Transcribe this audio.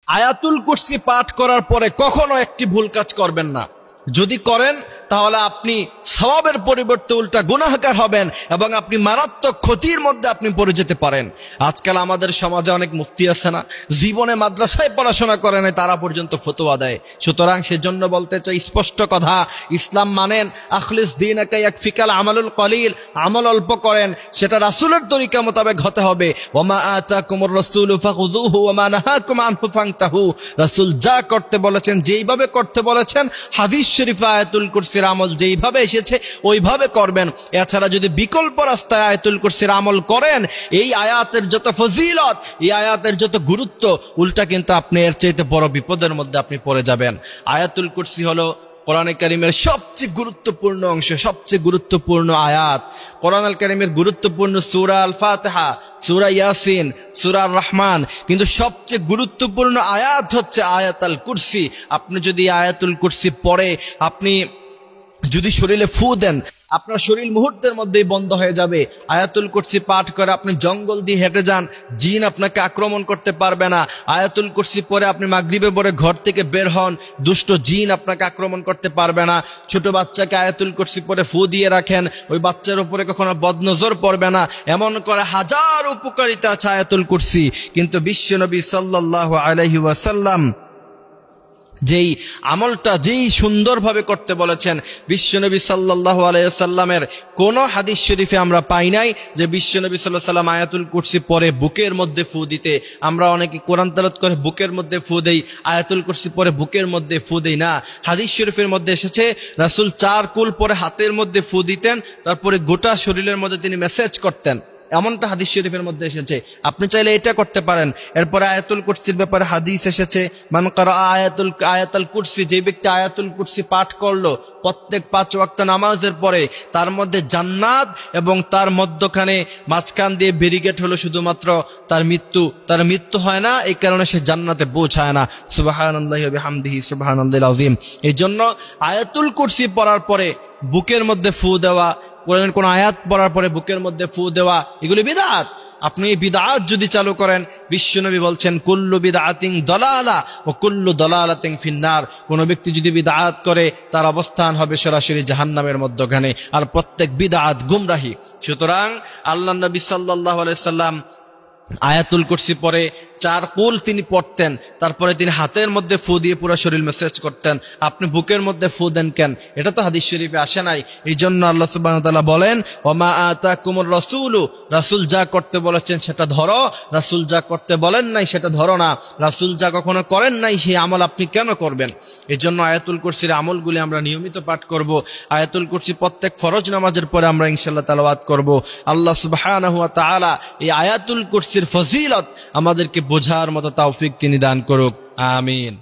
আয়াতুল কুরসি পাঠ করার পরে কখনো একটি ভুল কাজ করবেন না। যদি করেন তাহলে আপনি সওয়াবের পরিবর্তে উল্টা গুনাহগার হবেন এবং আপনি মারাত্মক ক্ষতির মধ্যে আপনি পড়ে যেতে পারেন। আজকাল আমাদের সমাজে অনেক মুফতি আছে না, জীবনে মাদ্রাসায় পড়াশোনা করে নাই, তারা পর্যন্ত ফতোয়া দেয়। সুতরাং সেজন্য বলতে চাই স্পষ্ট কথা, ইসলাম মানেন আখলিস দীনাকা ইয়াকফিকাল আমালুল কলিল, আমল অল্প করেন, সেটা রাসূলের তরিকা মোতাবেক হতে হবে। ওমা আতাকুমুর রাসূলু ফাখুযুহু ওমা নাহাকুম আনহু ফান্তাহু, রাসূল যা করতে বলেছেন, যেইভাবে করতে বলেছেন, হাদিস শরীফে আয়াতুল কুরসির আমল যেইভাবে এসেছে ওইভাবে করবেন। এছাড়া যদি বিকল্প রাস্তায় আয়াতুল কুরসির আমল করেন, এই আয়াতের যত ফজিলত, এই আয়াতের যত গুরুত্ব, উল্টা কিন্তু আপনি এর চাইতে বড় বিপদের মধ্যে আপনি পড়ে যাবেন। আয়াতুল কুরসি হলো কোরআনে কারীমের সবচেয়ে গুরুত্বপূর্ণ অংশ, সবচেয়ে গুরুত্বপূর্ণ আয়াত। কোরআনে কারীমের গুরুত্বপূর্ণ সূরা আল ফাতিহা, সূরা ইয়াসিন, সূরা আর রহমান, কিন্তু সবচেয়ে গুরুত্বপূর্ণ আয়াত হচ্ছে আয়াতুল কুরসি। আপনি যদি আয়াতুল কুরসি পড়ে আপনি যদি শরীরে ফু দেন, আপনার শরীর মুহূর্তের মধ্যেই বন্ধ হয়ে যাবে। আয়াতুল কুরসি পাঠ করে আপনি জঙ্গল দিয়ে হেঁটে যান, জিন আপনাকে আক্রমণ করতে পারবে না। আয়াতুল কুরসি পরে আপনি মাগরিবে পরে ঘর থেকে বের হন, দুষ্ট জিন আপনাকে আক্রমণ করতে পারবে না। ছোট বাচ্চাকে আয়াতুল কুরসি পরে ফু দিয়ে রাখেন, ওই বাচ্চার উপরে কখনো বদনজর পড়বে না। এমন করে হাজার উপকারিতা আছে আয়াতুল কুরসি। কিন্তু বিশ্বনবী সাল্লাল্লাহু আলাইহি ওয়াসাল্লাম যেই আমলটা যেই সুন্দরভাবে করতে বলেছেন, বিশ্বনবী সাল্লাল্লাহু আলাইহি ওয়াসাল্লামের কোন হাদিস শরীফে আমরা পাই নাই যে বিশ্বনবী সাল্লাল্লাহু আলাইহি ওয়াসাল্লাম আয়াতুল কুরসি পরে বুকের মধ্যে ফু দিতে। আমরা অনেকে কোরআন তেলাওয়াত করে বুকের মধ্যে ফু দেই, আয়াতুল কুরসি পরে বুকের মধ্যে ফু দেই না। হাদিস শরীফের মধ্যে এসেছে রাসূল 4 কুল পরে হাতের মধ্যে ফু দিতেন, তারপরে গোটা শরীরের মধ্যে তিনি মেসেজ করতেন, এমনটা হাদিস শরীফের মধ্যে এসেছে। আপনি চাইলে এটা করতে পারেন। এরপরে আয়াতুল কুরসির ব্যাপারে হাদিস এসেছে, মান কারা আয়াতুল কুরসি, যে ব্যক্তি আয়াতুল কুরসি পাঠ করলো প্রত্যেক 5 ওয়াক্ত নামাজের পরে, তার মধ্যে জান্নাত এবং তার মধ্যখানে মাঝখান দিয়ে ব্যারিকেড হলো শুধুমাত্র তার মৃত্যু হয় না, এই কারণে সে জান্নাতে পৌঁছায় না। সুবহানাল্লাহি ওয়া বিহামদিহি সুবহানাল্লাহিল আযীম। এই জন্য আয়াতুল কুরসি পড়ার পরে বুকের মধ্যে ফু দেওয়া, কোন আয়াত পড়ার পরে বুকের মধ্যে ফু দেওয়া, এগুলি বিদআত। আপনি এই বিদআত যদি চালু করেন, বিশ্বনবী বলছেন কুল্লু বিদআতিন দালালা ওয়া কুল্লু দালালাতিন ফিন্নার। কোন ব্যক্তি যদি বিদআত করে তার অবস্থান হবে সরাসরি জাহান্নামের মধ্যখানে, আর প্রত্যেক বিদআত গুমরাহি। সুতরাং আল্লাহর নবী সাল্লাল্লাহু আলাইহি সাল্লাম আয়াতুল কুরসি পরে 4 কুল তিনি পড়তেন, তারপরে তিনি হাতের মধ্যে ফু দিয়ে পুরো শরীর মেসেজ করতেন। আপনি বুকের মধ্যে ফু দেন কেন? এটা তো হাদিস শরীফে আসে নাই। এই জন্য আল্লাহ সুবহানাহু ওয়া তাআলা বলেন, ওমা আতাকুমুর রাসূলু, রাসূল যা করতে বলেছেন সেটা ধরো, রাসূল যা করতে বলেন নাই সেটা ধরো না। রাসূল যা কখনো করেন নাই সেই আমল আপনি কেন করবেন? এই জন্য আয়াতুল কুরসির আমলগুলি আমরা নিয়মিত পাঠ করব। আয়াতুল কুরসি প্রত্যেক ফরজ নামাজের পরে আমরা ইনশাআল্লাহ তেলাওয়াত করব। আল্লাহ সুবহানাহু ওয়া তাআলা এই আয়াতুল কুরসির ফজিলত আমাদেরকে বোঝার মতো তৌফিক তিনি দান করুক। আমিন।